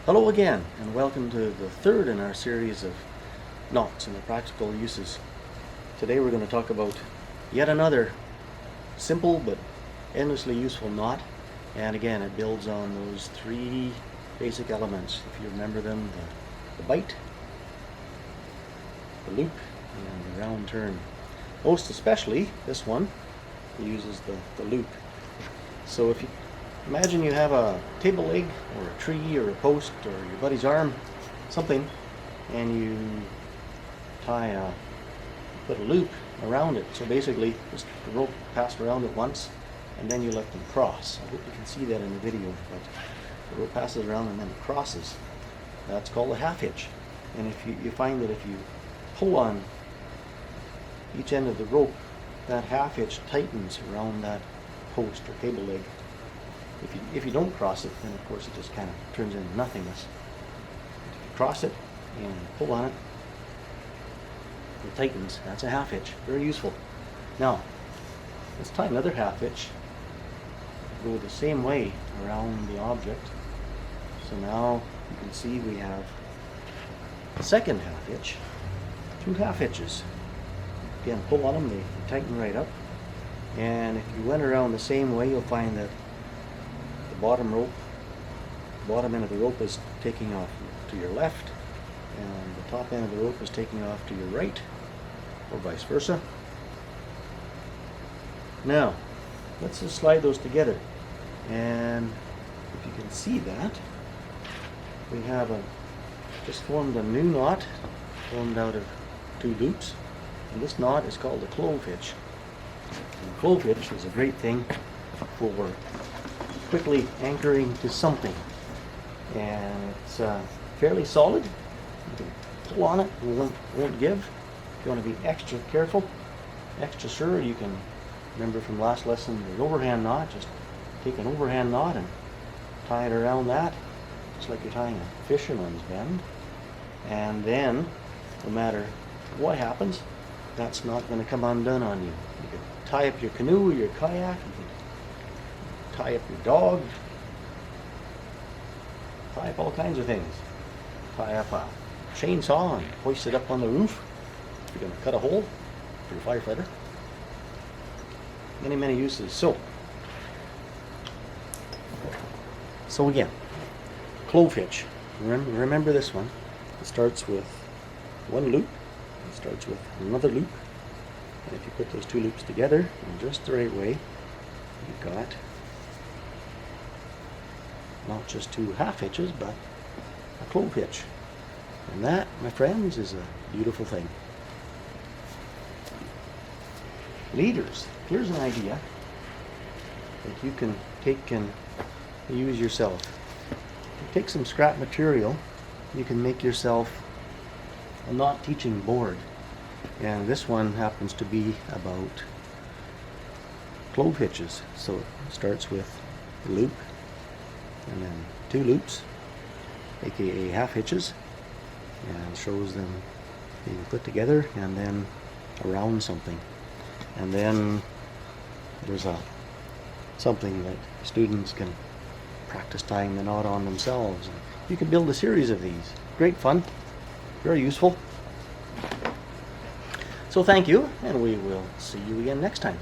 Hello again, and welcome to the third in our series of knots and their practical uses. Today we're going to talk about yet another simple but endlessly useful knot, and again it builds on those three basic elements, if you remember them: the bite, the loop, and the round turn. Most especially this one uses the loop. So if you imagine you have a table leg or a tree or a post or your buddy's arm, something, and you put a loop around it. So basically just the rope passed around it once and then you let them cross. I hope you can see that in the video, but the rope passes around and then it crosses. That's called a half hitch. And if you find that if you pull on each end of the rope, that half hitch tightens around that post or table leg. If you don't cross it, then of course it just kind of turns into nothingness. But if you cross it and pull on it, it tightens. That's a half hitch. Very useful. Now, let's tie another half hitch. Go the same way around the object. So now you can see we have the second half hitch. Two half hitches. Again, pull on them, they tighten right up. And if you went around the same way, you'll find that bottom end of the rope is taking off to your left, and the top end of the rope is taking off to your right, or vice versa. Now, let's just slide those together, and if you can see that, we have just formed a new knot, formed out of two loops, and this knot is called a clove hitch. And the clove hitch is a great thing for quickly anchoring to something, and it's fairly solid. You can pull on it, it won't give. If you want to be extra careful, extra sure, you can remember from last lesson the overhand knot. Just take an overhand knot and tie it around that, just like you're tying a fisherman's bend, and then no matter what happens, that's not going to come undone on you. You can tie up your canoe or your kayak, you can tie up your dog, tie up all kinds of things. Tie up a chainsaw and hoist it up on the roof if you're going to cut a hole for your firefighter. Many uses. So again, clove hitch. Remember this one. It starts with one loop. It starts with another loop. And if you put those two loops together in just the right way, you've got not just two half hitches, but a clove hitch. And that, my friends, is a beautiful thing. Leaders, here's an idea that you can take and use yourself. You take some scrap material, you can make yourself a knot teaching board. And this one happens to be about clove hitches. So it starts with the loop, and then two loops, aka half hitches, and shows them being put together and then around something. And then there's something that students can practice tying the knot on themselves. And you can build a series of these. Great fun, very useful. So thank you, and we will see you again next time.